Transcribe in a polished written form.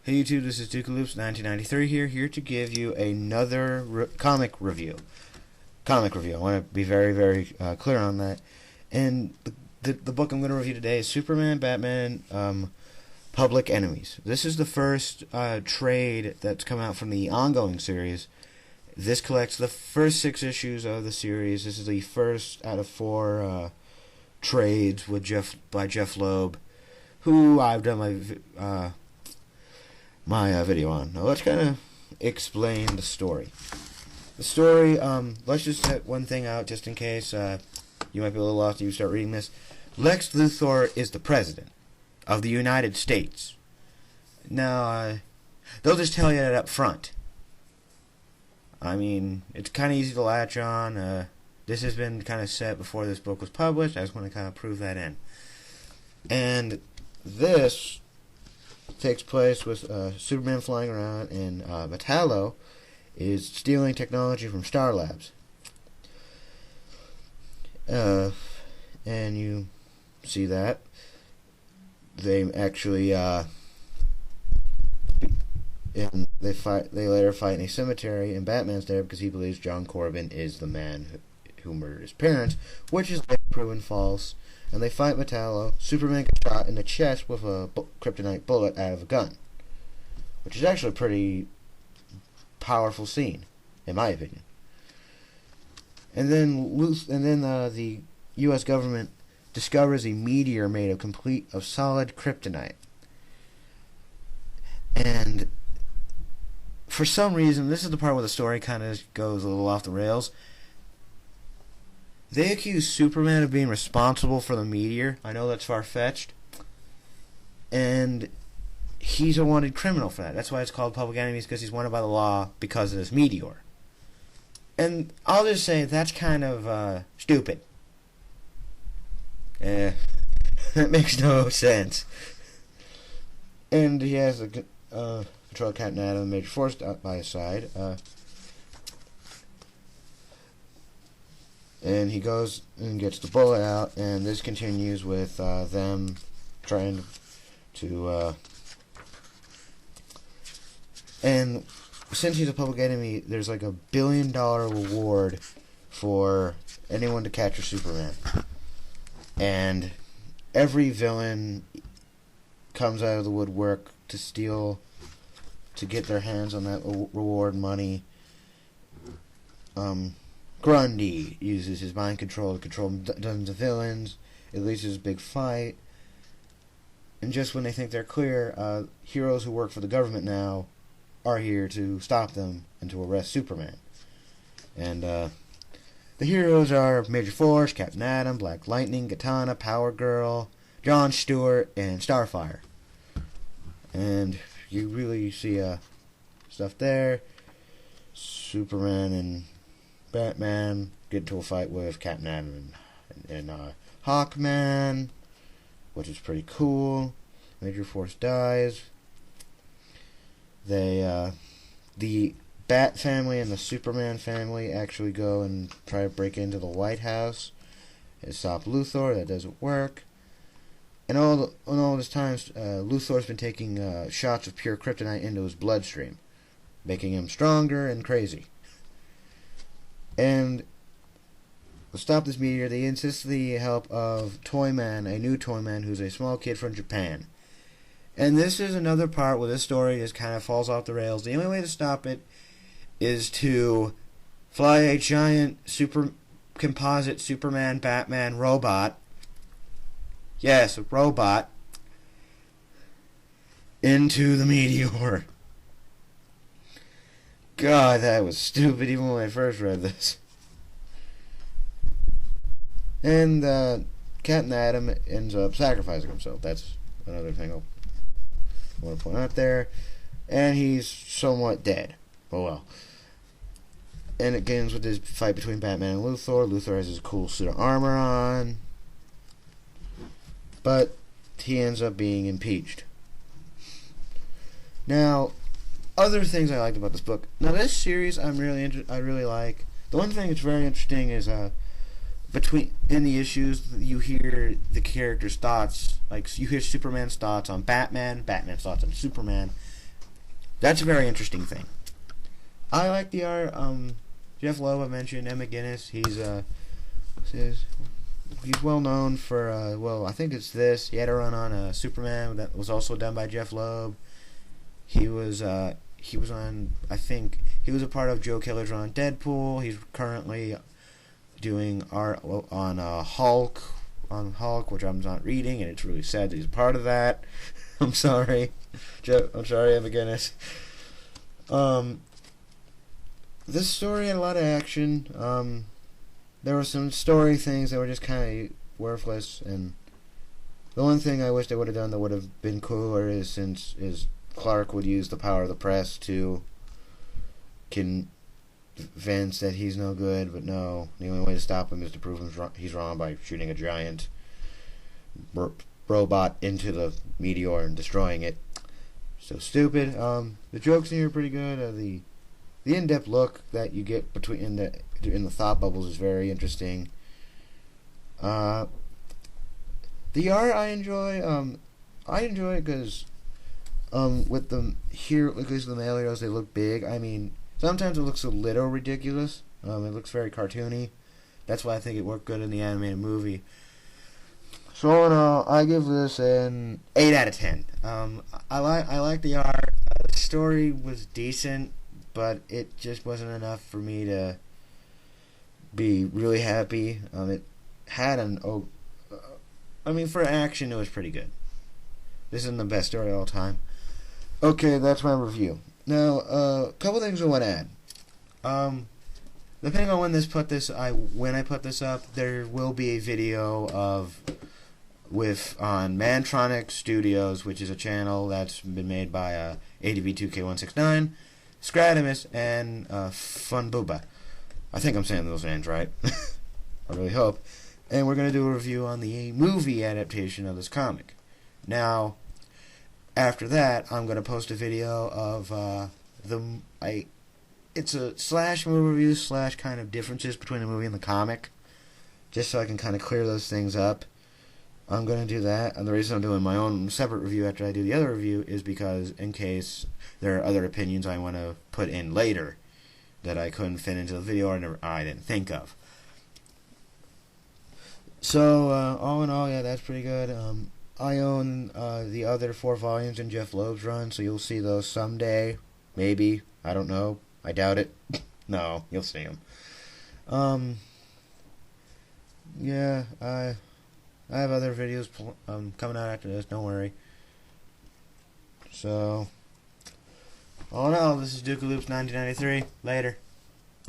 Hey YouTube, this is Jeph Loeb 1993 here to give you another comic review. I want to be very clear on that. And the book I'm going to review today is Superman, Batman, Public Enemies. This is the first trade that's come out from the ongoing series. This collects the first 6 issues of the series. This is the first out of 4 trades by Jeph Loeb, who I've done my video on. Now let's kind of explain the story. The story, let's just set one thing out just in case you might be a little lost if you start reading this. Lex Luthor is the president of the United States. Now, they'll just tell you that up front. I mean, it's kind of easy to latch on. This has been kind of set before this book was published. I just want to kind of prove that in. And this takes place with Superman flying around, and Metallo is stealing technology from Star Labs. And you see that. They actually, and they later fight in a cemetery, and Batman's there because he believes John Corbin is the man who murdered his parents, which is later proven false. And they fight Metallo. Superman gets shot in the chest with a kryptonite bullet out of a gun, which is actually a pretty powerful scene, in my opinion. And then the U.S. government discovers a meteor made of solid kryptonite, and for some reason, this is the part where the story kind of goes a little off the rails. They accuse Superman of being responsible for the meteor. I know that's far-fetched. And he's a wanted criminal for that. That's why it's called Public Enemies, because he's wanted by the law because of this meteor. And I'll just say that's kind of stupid. That makes no sense. And he has a control Captain Atom, Major Force by his side. And he goes and gets the bullet out, and this continues with them trying to and since he's a public enemy, there's like $1 billion reward for anyone to capture Superman. And every villain comes out of the woodwork to get their hands on that reward money. Grundy uses his mind control to control dozens of villains. It leads to this big fight. And just when they think they're clear, heroes who work for the government now are here to stop them and to arrest Superman. And the heroes are Major Force, Captain Atom, Black Lightning, Katana, Power Girl, John Stewart, and Starfire. And you really see stuff there. Superman and Batman get into a fight with Captain Atom and Hawkman, which is pretty cool. Major Force dies. The Bat family and the Superman family actually go and try to break into the White House and stop Luthor. That doesn't work. And all this time, Luthor's been taking shots of pure kryptonite into his bloodstream, making him stronger and crazy. And to stop this meteor, they enlist the help of Toyman, a new Toyman who's a small kid from Japan. And this is another part where this story just kind of falls off the rails. The only way to stop it is to fly a giant composite Superman Batman robot. Yes, a robot. Into the meteor. God, that was stupid even when I first read this. And Captain Atom ends up sacrificing himself. That's another thing I want to point out there. And he's somewhat dead. Oh well. And it begins with this fight between Batman and Luthor. Luthor has his cool suit of armor on. But he ends up being impeached. Now, other things I liked about this book. Now, this series I really like. The one thing that's very interesting is in the issues you hear the characters' thoughts. Like you hear Superman's thoughts on Batman, Batman's thoughts on Superman, That's a very interesting thing. I like the art. Jeph Loeb, I mentioned, Ed McGuinness. He's well known for. I think it's this. He had a run on Superman that was also done by Jeph Loeb. He was on. I think he was a part of Joe Killer's run on Deadpool. He's currently doing art on Hulk, which I'm not reading, and it's really sad that he's a part of that. I'm sorry, I'm sorry, Ed McGuinness. This story had a lot of action. There were some story things that were just kind of worthless, and the one thing I wish they would have done that would have been cooler is Clark would use the power of the press to convince that he's no good, but no, the only way to stop him is to prove he's wrong by shooting a giant robot into the meteor and destroying it. So stupid. The jokes in here are pretty good. The in-depth look that you get in the thought bubbles is very interesting. The art I enjoy. I enjoy it because with the male heroes, they look big. I mean, sometimes it looks a little ridiculous. It looks very cartoony. That's why I think it worked good in the animated movie. So all in all, I give this an 8 out of 10. I like the art. The story was decent, but it just wasn't enough for me to be really happy. It had for action, it was pretty good. This isn't the best story of all time. Okay, that's my review. Now, a couple things I want to add. Depending on when I put this up, there will be a video on Mantronic Studios, which is a channel that's been made by ADV2K169, Scratimus, and Funbooba. I think I'm saying those names right. I really hope. And we're going to do a review on the movie adaptation of this comic. Now, after that, I'm going to post a video of it's a slash movie review slash kind of differences between the movie and the comic, just so I can kind of clear those things up. I'm going to do that, and the reason I'm doing my own separate review after I do the other review is because in case there are other opinions I want to put in later that I couldn't fit into the video or I didn't think of. So, all in all, yeah, that's pretty good. I own the other 4 volumes in Jeph Loeb's run, so you'll see those someday. Maybe. I don't know. I doubt it. No, you'll see them. Yeah, I have other videos coming out after this, don't worry. So, all in all, this is Duke of Loops 1993. Later.